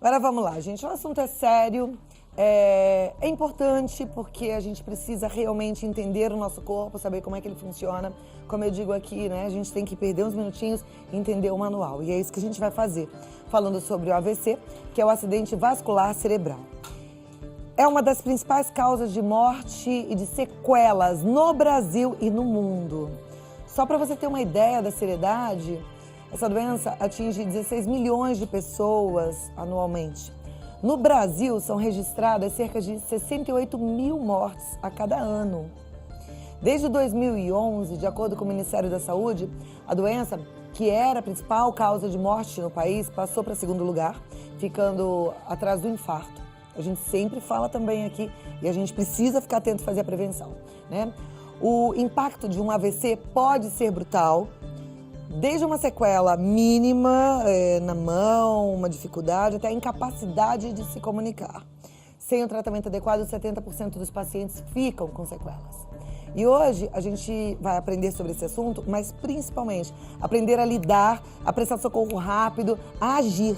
Agora vamos lá, gente. O assunto é sério, é importante porque a gente precisa realmente entender o nosso corpo, saber como é que ele funciona. Como eu digo aqui, né, a gente tem que perder uns minutinhos e entender o manual. E é isso que a gente vai fazer, falando sobre o AVC, que é o acidente vascular cerebral. É uma das principais causas de morte e de sequelas no Brasil e no mundo. Só para você ter uma ideia da seriedade, essa doença atinge 16 milhões de pessoas anualmente. No Brasil, são registradas cerca de 68 mil mortes a cada ano. Desde 2011, de acordo com o Ministério da Saúde, a doença, que era a principal causa de morte no país, passou para segundo lugar, ficando atrás do infarto. A gente sempre fala também aqui e a gente precisa ficar atento a fazer a prevenção, né? O impacto de um AVC pode ser brutal, desde uma sequela mínima na mão, uma dificuldade, até a incapacidade de se comunicar. Sem o tratamento adequado, 70% dos pacientes ficam com sequelas. E hoje a gente vai aprender sobre esse assunto, mas principalmente aprender a lidar, a prestar socorro rápido, a agir.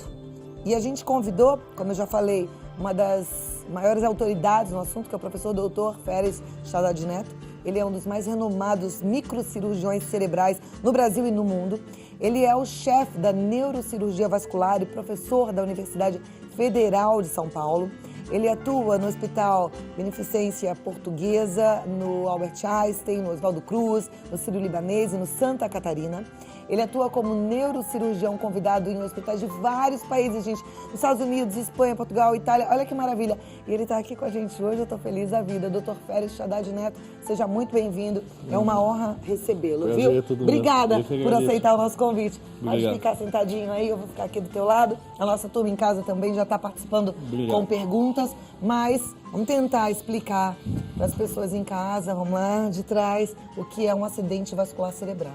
E a gente convidou, como eu já falei, uma das maiores autoridades no assunto, que é o professor Dr. Féris Haddad Neto. Ele é um dos mais renomados microcirurgiões cerebrais no Brasil e no mundo. Ele é o chefe da neurocirurgia vascular e professor da Universidade Federal de São Paulo. Ele atua no Hospital Beneficência Portuguesa, no Albert Einstein, no Oswaldo Cruz, no Sírio-Libanês e no Santa Catarina. Ele atua como neurocirurgião convidado em hospitais de vários países, gente. Nos Estados Unidos, Espanha, Portugal, Itália. Olha que maravilha. E ele está aqui com a gente hoje, eu estou feliz da vida. Dr. Féris Haddad Neto, seja muito bem-vindo. É uma honra recebê-lo, viu? Obrigada por aceitar o nosso convite. Pode ficar sentadinho aí, eu vou ficar aqui do teu lado. A nossa turma em casa também já está participando com perguntas, mas vamos tentar explicar para as pessoas em casa, vamos lá, de trás, o que é um acidente vascular cerebral.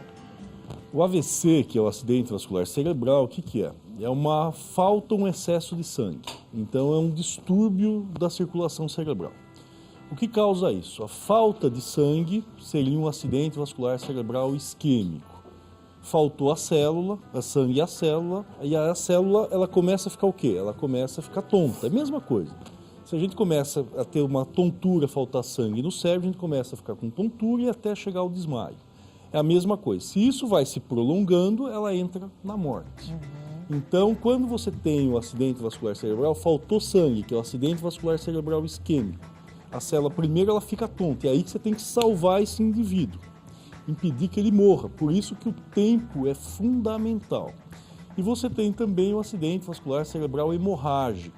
O AVC, que é o acidente vascular cerebral, o que é? É uma falta, um excesso de sangue. Então é um distúrbio da circulação cerebral. O que causa isso? A falta de sangue seria um acidente vascular cerebral isquêmico. Faltou a célula, a sangue e a célula ela começa a ficar o quê? Ela começa a ficar tonta, é a mesma coisa. Se a gente começa a ter uma tontura, faltar sangue no cérebro, a gente começa a ficar com tontura e até chegar ao desmaio. É a mesma coisa. Se isso vai se prolongando, ela entra na morte. Então, quando você tem o acidente vascular cerebral, faltou sangue, que é o acidente vascular cerebral isquêmico. A célula primeiro ela fica tonta, e é aí que você tem que salvar esse indivíduo, impedir que ele morra. Por isso que o tempo é fundamental. E você tem também o acidente vascular cerebral hemorrágico,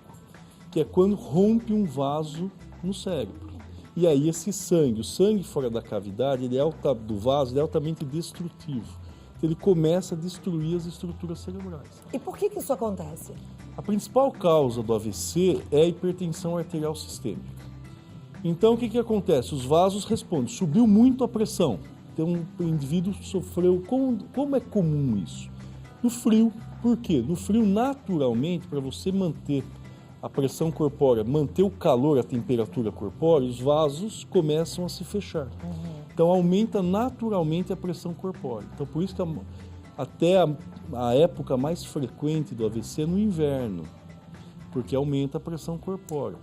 que é quando rompe um vaso no cérebro. E aí esse sangue, o sangue fora da cavidade, do vaso, ele é altamente destrutivo. Então, ele começa a destruir as estruturas cerebrais. E por que isso acontece? A principal causa do AVC é a hipertensão arterial sistêmica. Então, o que acontece? Os vasos respondem, subiu muito a pressão. Então, o indivíduo sofreu, como é comum isso? No frio. Por quê? No frio, naturalmente, para você manter a pressão corpórea, manter o calor, a temperatura corpórea, os vasos começam a se fechar. Então aumenta naturalmente a pressão corpórea. Então por isso que até a época mais frequente do AVC é no inverno, porque aumenta a pressão corpórea.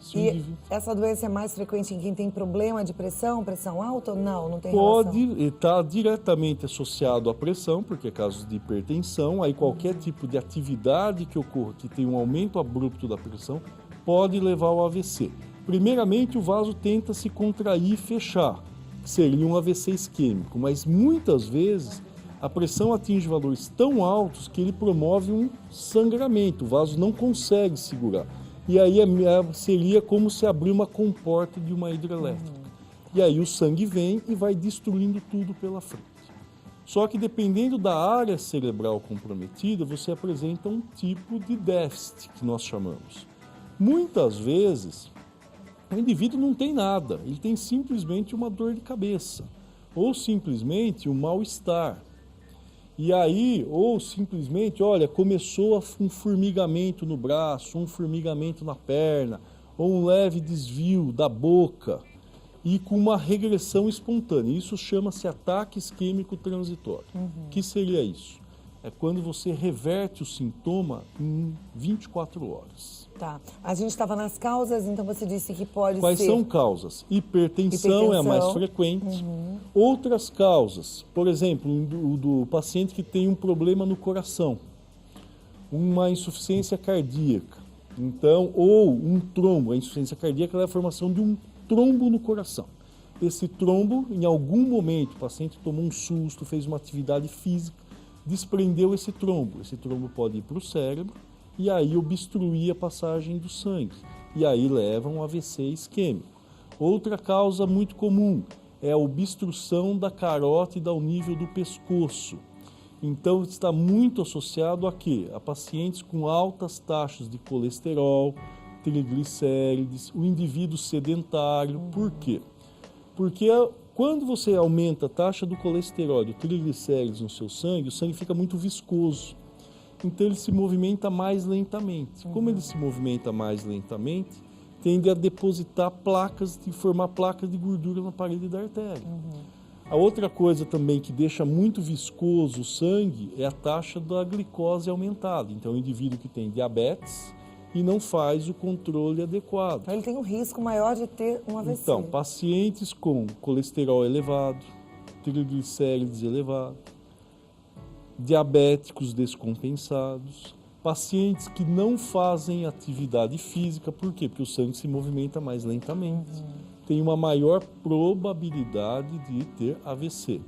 Essa doença é mais frequente em quem tem problema de pressão alta ou não? Não tem Pode relação? estar diretamente associado à pressão, porque é casos de hipertensão, aí qualquer tipo de atividade que ocorra, que tem um aumento abrupto da pressão, pode levar ao AVC. Primeiramente, o vaso tenta se contrair e fechar, que seria um AVC isquêmico, mas muitas vezes a pressão atinge valores tão altos que ele promove um sangramento, o vaso não consegue segurar. E aí seria como se abrir uma comporta de uma hidrelétrica. E aí o sangue vem e vai destruindo tudo pela frente. Só que dependendo da área cerebral comprometida, você apresenta um tipo de déficit, que nós chamamos. Muitas vezes, o indivíduo não tem nada, ele tem simplesmente uma dor de cabeça, ou simplesmente um mal-estar. E aí, ou simplesmente, olha, começou um formigamento no braço, um formigamento na perna, ou um leve desvio da boca, e com uma regressão espontânea. Isso chama-se ataque isquêmico transitório. O que seria isso? é quando você reverte o sintoma em 24 horas. Tá. A gente estava nas causas, então você disse que pode Quais ser... são causas? Hipertensão é a mais frequente. Outras causas, por exemplo, o do paciente que tem um problema no coração, uma insuficiência cardíaca, então, ou um trombo. A insuficiência cardíaca é a formação de um trombo no coração. Esse trombo, em algum momento, o paciente tomou um susto, fez uma atividade física, desprendeu esse trombo. Esse trombo pode ir para o cérebro e aí obstruir a passagem do sangue. E aí leva a um AVC isquêmico. Outra causa muito comum é a obstrução da carótida ao nível do pescoço. Então está muito associado a quê? A pacientes com altas taxas de colesterol, triglicérides, o indivíduo sedentário. Por quê? Porque quando você aumenta a taxa do colesterol e do triglicérides no seu sangue, o sangue fica muito viscoso. Então ele se movimenta mais lentamente. Como ele se movimenta mais lentamente, tende a depositar placas, formar placas de gordura na parede da artéria. A outra coisa também que deixa muito viscoso o sangue é a taxa da glicose aumentada. Então o indivíduo que tem diabetes e não faz o controle adequado. Então ele tem um risco maior de ter um AVC. Então, pacientes com colesterol elevado, triglicérides elevado, diabéticos descompensados, pacientes que não fazem atividade física, por quê? Porque o sangue se movimenta mais lentamente. Tem uma maior probabilidade de ter AVC.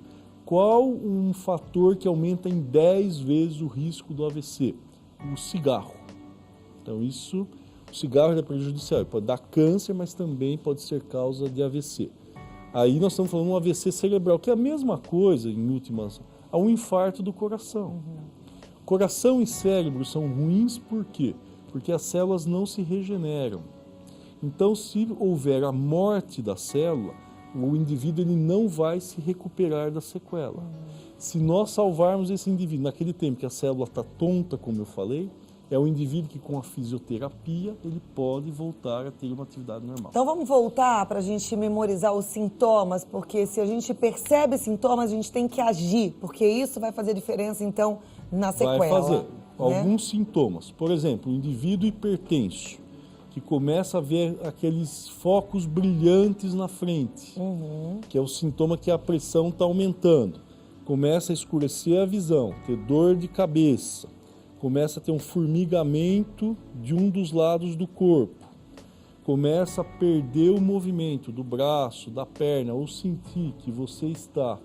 Qual um fator que aumenta em 10 vezes o risco do AVC? O cigarro. Então o cigarro é prejudicial, pode dar câncer, mas também pode ser causa de AVC. Aí nós estamos falando de um AVC cerebral, que é a mesma coisa, em últimas, a um infarto do coração. Coração e cérebro são ruins por quê? Porque as células não se regeneram. Então, se houver a morte da célula, o indivíduo ele não vai se recuperar da sequela. Se nós salvarmos esse indivíduo naquele tempo que a célula está tonta, como eu falei, é o indivíduo que com a fisioterapia ele pode voltar a ter uma atividade normal. Então vamos voltar para a gente memorizar os sintomas, porque se a gente percebe sintomas, a gente tem que agir, porque isso vai fazer diferença então na sequela. Vai fazer né? alguns sintomas. Por exemplo, o indivíduo hipertenso, que começa a ver aqueles focos brilhantes na frente, que é o sintoma que a pressão está aumentando. Começa a escurecer a visão, ter dor de cabeça, começa a ter um formigamento de um dos lados do corpo, começa a perder o movimento do braço, da perna, ou sentir que você está,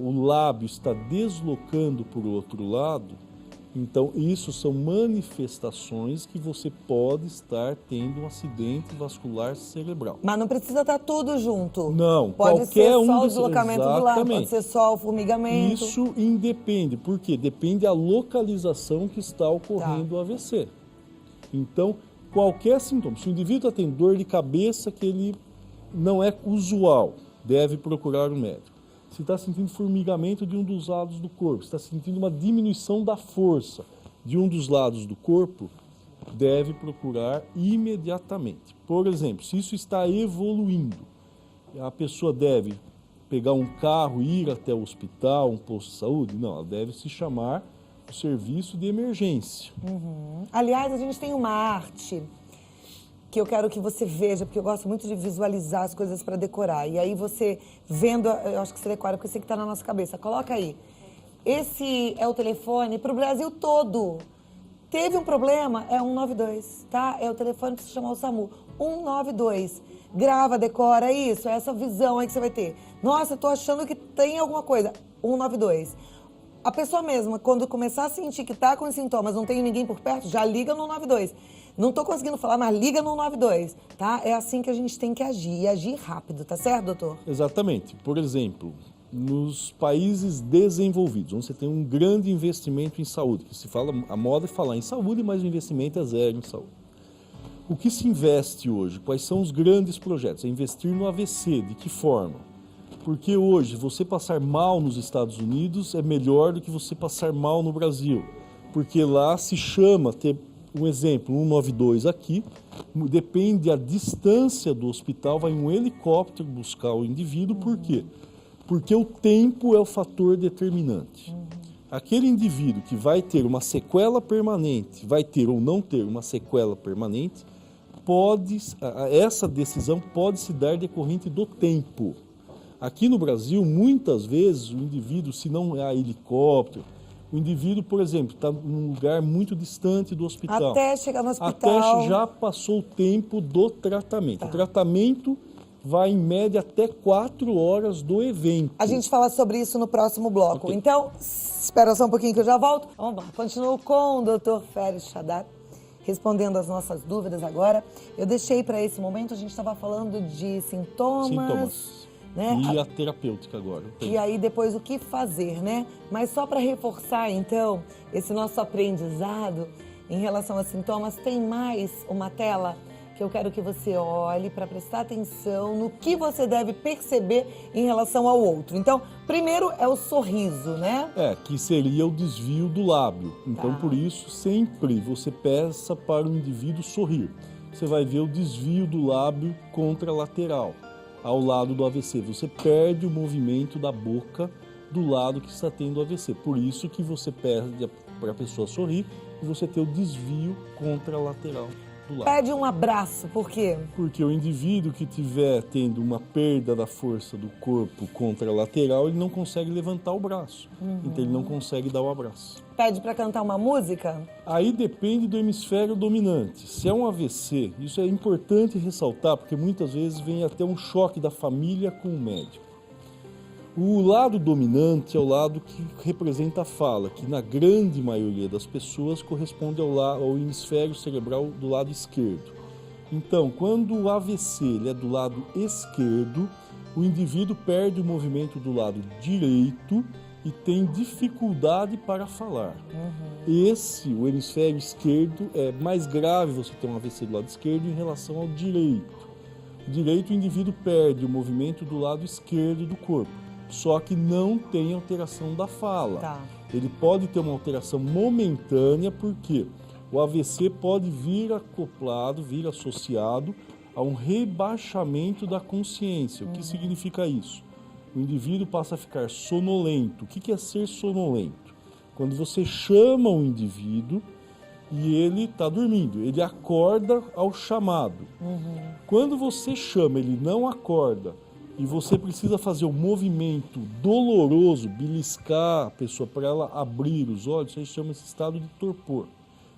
o lábio está deslocando para o outro lado. Então, isso são manifestações que você pode estar tendo um acidente vascular cerebral. Mas não precisa estar tudo junto. Não, pode qualquer ser um só o dos... deslocamento do lado, pode ser só o formigamento. Isso independe, por quê? Depende da localização que está ocorrendo o AVC. Então, qualquer sintoma, se o indivíduo está tendo dor de cabeça que ele não é usual, deve procurar um médico. Se está sentindo formigamento de um dos lados do corpo, se está sentindo uma diminuição da força de um dos lados do corpo, deve procurar imediatamente. Por exemplo, se isso está evoluindo, a pessoa deve pegar um carro e ir até o hospital, um posto de saúde? Não, ela deve se chamar o serviço de emergência. Aliás, a gente tem uma arte que eu quero que você veja, porque eu gosto muito de visualizar as coisas para decorar. E aí você vendo, eu acho que você decora, porque eu sei que está na nossa cabeça. Coloca aí. Esse é o telefone para o Brasil todo. Teve um problema, é 192, tá? É o telefone para você chamar o SAMU. 192. Grava, decora, isso, é essa visão aí que você vai ter. Nossa, eu tô achando que tem alguma coisa. 192. A pessoa mesma, quando começar a sentir que está com os sintomas, não tem ninguém por perto, já liga no 192. Não estou conseguindo falar, mas liga no 192, tá? É assim que a gente tem que agir, e agir rápido, tá certo, doutor? Exatamente. Por exemplo, nos países desenvolvidos, onde você tem um grande investimento em saúde, que se fala, a moda é falar em saúde, mas o investimento é zero em saúde. O que se investe hoje? Quais são os grandes projetos? É investir no AVC. De que forma? Porque hoje, você passar mal nos Estados Unidos é melhor do que você passar mal no Brasil. Porque lá se chama, ter um exemplo, 192 aqui, depende da distância do hospital, vai um helicóptero buscar o indivíduo, por quê? Porque o tempo é o fator determinante. aquele indivíduo que vai ter uma sequela permanente, vai ter ou não ter uma sequela permanente, essa decisão pode se dar decorrente do tempo. Aqui no Brasil, muitas vezes, o indivíduo, se não há helicóptero, o indivíduo, por exemplo, está num lugar muito distante do hospital. Até chegar no hospital. Até já passou o tempo do tratamento. Tá. O tratamento vai, em média, até 4 horas do evento. A gente fala sobre isso no próximo bloco. Ok. Então, espera só um pouquinho que eu já volto. Vamos lá. Continuo com o Dr. Félix Shaddad, respondendo as nossas dúvidas agora. Eu deixei para esse momento, a gente estava falando de sintomas. Né? E a terapêutica agora. E aí depois o que fazer, né? Mas só para reforçar, então, esse nosso aprendizado em relação a sintomas, tem mais uma tela que eu quero que você olhe para prestar atenção no que você deve perceber em relação ao outro. Então, primeiro é o sorriso, né? Que seria o desvio do lábio. Então, por isso, sempre você peça para o indivíduo sorrir. Você vai ver o desvio do lábio contralateral, ao lado do AVC. Você perde o movimento da boca do lado que está tendo o AVC. Por isso que você pede para a pessoa sorrir e você ter o desvio contralateral do lábio. Pede um abraço, por quê? Porque o indivíduo que estiver tendo uma perda da força do corpo contralateral, ele não consegue levantar o braço. Então ele não consegue dar o abraço. Pede para cantar uma música? Aí depende do hemisfério dominante. Se é um AVC, isso é importante ressaltar, porque muitas vezes vem até um choque da família com o médico. O lado dominante é o lado que representa a fala, que na grande maioria das pessoas corresponde ao hemisfério cerebral do lado esquerdo. Então, quando o AVC ele é do lado esquerdo, o indivíduo perde o movimento do lado direito e tem dificuldade para falar. O hemisfério esquerdo, é mais grave você ter um AVC do lado esquerdo em relação ao direito. O direito, o indivíduo perde o movimento do lado esquerdo do corpo, só que não tem alteração da fala. Tá. Ele pode ter uma alteração momentânea, porque o AVC pode vir acoplado, vir associado a um rebaixamento da consciência. O que significa isso? O indivíduo passa a ficar sonolento. O que é ser sonolento? Quando você chama o indivíduo e ele está dormindo, ele acorda ao chamado. Quando você chama, ele não acorda e você precisa fazer um movimento doloroso, beliscar a pessoa para ela abrir os olhos, isso aí chama esse estado de torpor.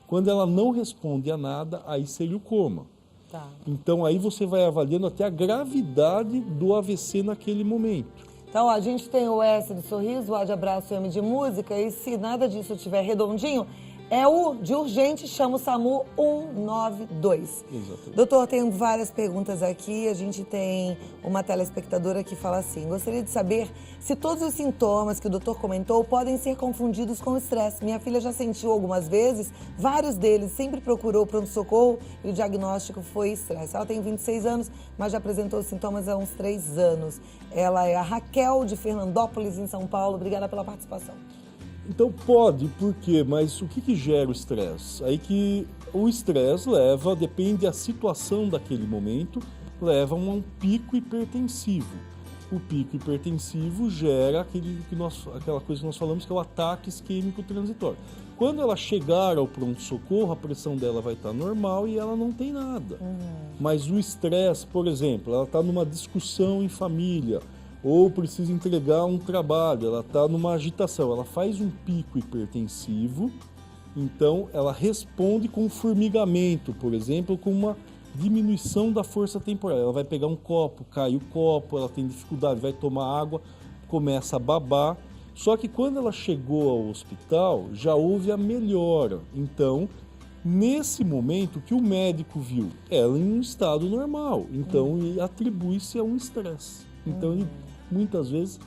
Quando ela não responde a nada, aí seria o coma. Tá. Então aí você vai avaliando até a gravidade do AVC naquele momento. Então, ó, a gente tem o S de sorriso, o A de abraço e o M de música, e se nada disso estiver redondinho, é o de urgente, chama o SAMU 192. Exatamente. Doutor, tem várias perguntas aqui. A gente tem uma telespectadora que fala assim: gostaria de saber se todos os sintomas que o doutor comentou podem ser confundidos com estresse. Minha filha já sentiu algumas vezes, vários deles, sempre procurou pronto-socorro e o diagnóstico foi estresse. Ela tem 26 anos, mas já apresentou sintomas há uns 3 anos. Ela é a Raquel, de Fernandópolis, em São Paulo. Obrigada pela participação. Então pode, por quê? Mas o que gera o estresse? Aí que o estresse leva, depende da situação daquele momento, leva a um pico hipertensivo. O pico hipertensivo gera aquela coisa que nós falamos que é o ataque isquêmico transitório. Quando ela chegar ao pronto-socorro, a pressão dela vai estar normal e ela não tem nada. Mas o estresse, por exemplo, ela está numa discussão em família, ou precisa entregar um trabalho, ela está numa agitação, ela faz um pico hipertensivo, então ela responde com formigamento, por exemplo, com uma diminuição da força temporal. Ela vai pegar um copo, cai o copo, ela tem dificuldade, vai tomar água, começa a babar. Só que quando ela chegou ao hospital, já houve a melhora. Então, nesse momento, o que o médico viu? Ela em um estado normal, então atribui-se a um estresse. Então, ele muitas vezes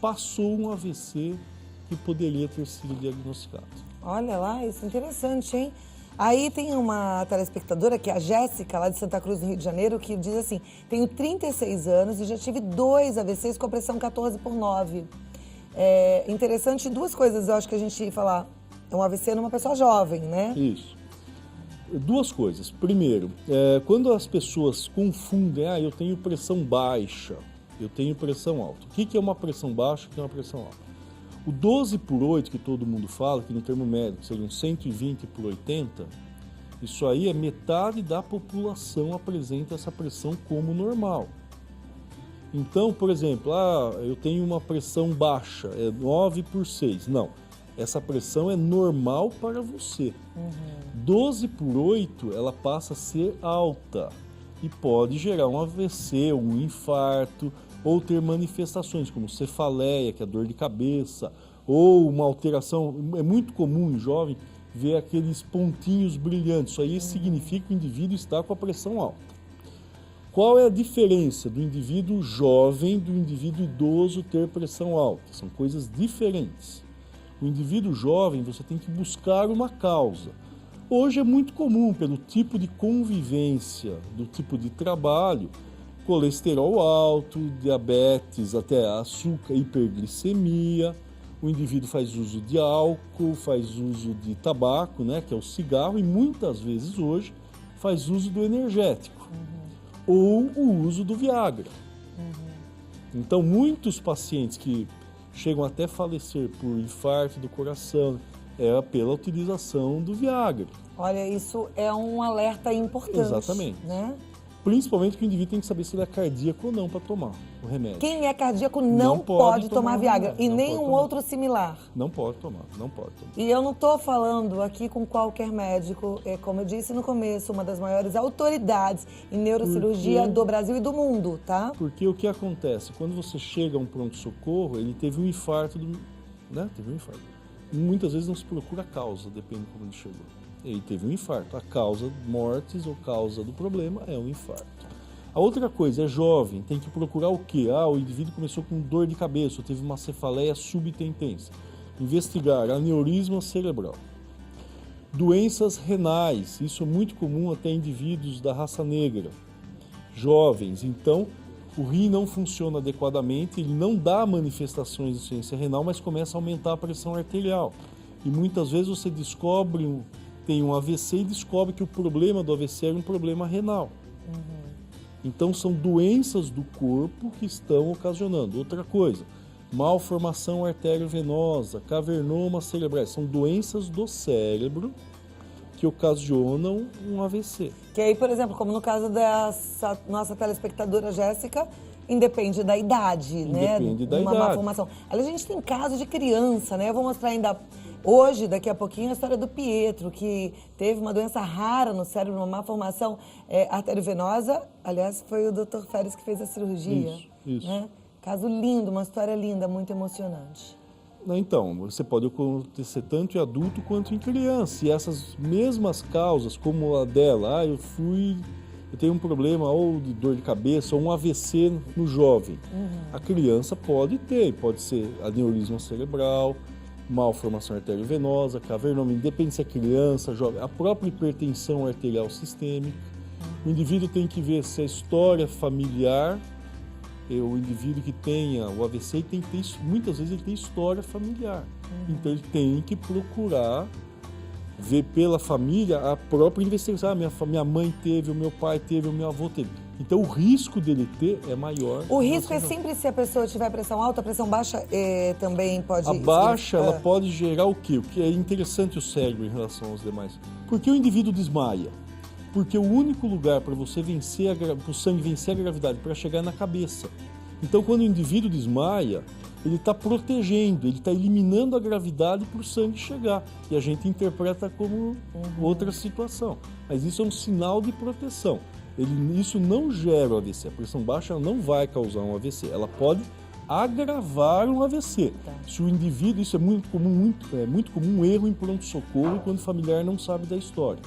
passou um AVC que poderia ter sido diagnosticado. Olha lá, isso é interessante, hein? Aí tem uma telespectadora, que é a Jéssica, lá de Santa Cruz, no Rio de Janeiro, que diz assim: tenho 36 anos e já tive 2 AVCs com a pressão 14/9. É interessante, 2 coisas eu acho que a gente ia falar. É um AVC numa pessoa jovem, né? Isso. 2 coisas. Primeiro, quando as pessoas confundem, eu tenho pressão baixa, eu tenho pressão alta. O que é uma pressão baixa e o que é uma pressão alta? O 12/8 que todo mundo fala, que no termo médico seriam 120/80, isso aí é metade da população apresenta essa pressão como normal. Então, por exemplo, eu tenho uma pressão baixa, é 9/6. Não, essa pressão é normal para você. 12/8, ela passa a ser alta e pode gerar um AVC, um infarto, ou ter manifestações como cefaleia, que é dor de cabeça, ou uma alteração. É muito comum em jovem ver aqueles pontinhos brilhantes. Isso aí significa que o indivíduo está com a pressão alta. Qual é a diferença do indivíduo jovem do indivíduo idoso ter pressão alta? São coisas diferentes. O indivíduo jovem, você tem que buscar uma causa. Hoje é muito comum, pelo tipo de convivência, do tipo de trabalho, colesterol alto, diabetes, até açúcar, hiperglicemia. O indivíduo faz uso de álcool, faz uso de tabaco, né, que é o cigarro, e muitas vezes hoje faz uso do energético, ou o uso do Viagra. Então, muitos pacientes que chegam até a falecer por infarto do coração é pela utilização do Viagra. Olha, isso é um alerta importante. Exatamente. Né? Principalmente que o indivíduo tem que saber se ele é cardíaco ou não para tomar o remédio. Quem é cardíaco não pode tomar Viagra e nenhum outro similar. Não pode tomar, não pode tomar. E eu não estou falando aqui com qualquer médico, como eu disse no começo, uma das maiores autoridades em neurocirurgia do Brasil e do mundo, tá? Porque o que acontece? Quando você chega a um pronto-socorro, ele teve um infarto, Teve um infarto. Muitas vezes não se procura a causa, depende de como ele chegou. Ele teve um infarto. A causa mortes ou causa do problema é um infarto. A outra coisa, é jovem, tem que procurar o quê? O indivíduo começou com dor de cabeça, ou teve uma cefaleia subintensa. Investigar aneurisma cerebral. Doenças renais, isso é muito comum até em indivíduos da raça negra. Jovens, então, o rim não funciona adequadamente, ele não dá manifestações de insuficiência renal, mas começa a aumentar a pressão arterial. E muitas vezes você tem um AVC e descobre que o problema do AVC era um problema renal. Então são doenças do corpo que estão ocasionando. Outra coisa, malformação arteriovenosa, cavernoma cerebral, são doenças do cérebro que ocasionam um AVC. Que aí, por exemplo, como no caso dessa nossa telespectadora Jéssica, independe da idade, né? Independe da uma idade. malformação. Ali a gente tem casos de criança, né? Eu vou mostrar ainda hoje, daqui a pouquinho, a história do Pietro, que teve uma doença rara no cérebro, uma malformação arteriovenosa. Aliás, foi o Dr. Férez que fez a cirurgia. Isso. Né? Caso lindo, uma história linda, muito emocionante. Então, você pode acontecer tanto em adulto quanto em criança. E essas mesmas causas, como a dela, eu tenho um problema ou de dor de cabeça ou um AVC no jovem. A criança pode ter, pode ser aneurisma cerebral, malformação arteriovenosa, cavernoma, independe se é criança, jovem, a própria hipertensão arterial sistêmica. O indivíduo tem que ver se a história familiar, o indivíduo que tenha o AVC, muitas vezes ele tem história familiar. Então ele tem que procurar ver pela família a própria investigação. Minha mãe teve, o meu pai teve, o meu avô teve. Então o risco dele ter é maior. O risco é sempre se a pessoa tiver pressão alta, pressão baixa também pode... A baixa, ela pode gerar o quê? O que é interessante o cérebro em relação aos demais. Por que o indivíduo desmaia? Porque o único lugar para você vencer, para o sangue vencer a gravidade, para chegar é na cabeça. Então, quando o indivíduo desmaia, ele está protegendo, ele está eliminando a gravidade para o sangue chegar. E a gente interpreta como outra situação. Mas isso é um sinal de proteção. Isso não gera o AVC. A pressão baixa não vai causar um AVC. Ela pode agravar um AVC. Tá. Se o indivíduo, isso é muito comum um erro em pronto-socorro quando o familiar não sabe da história.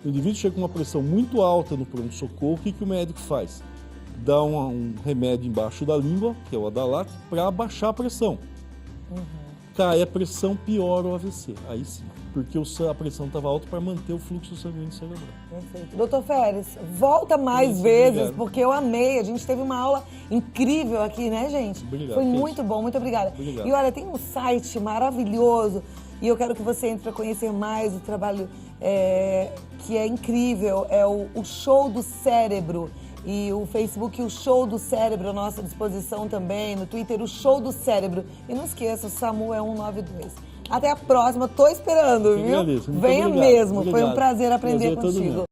O indivíduo chega com uma pressão muito alta no pronto-socorro, o que o médico faz? Dá um remédio embaixo da língua, que é o Adalat, para abaixar a pressão. Cai a pressão, piora o AVC. Aí sim, porque a pressão estava alta para manter o fluxo sanguíneo cerebral. Perfeito. Doutor Férez, volta mais vezes, obrigado. Porque eu amei. A gente teve uma aula incrível aqui, né, gente? Obrigado. Foi muito bom, muito obrigada. Obrigado. E olha, tem um site maravilhoso e eu quero que você entre para conhecer mais o trabalho que é incrível. É o Show do Cérebro. E o Facebook, o Show do Cérebro, à nossa disposição também. No Twitter, o Show do Cérebro. E não esqueça, o SAMU é 192. Até a próxima, tô esperando, viu? Agradeço. Muito Venha obrigado. mesmo, foi um Obrigado. prazer aprender Prazer é todo contigo. meu.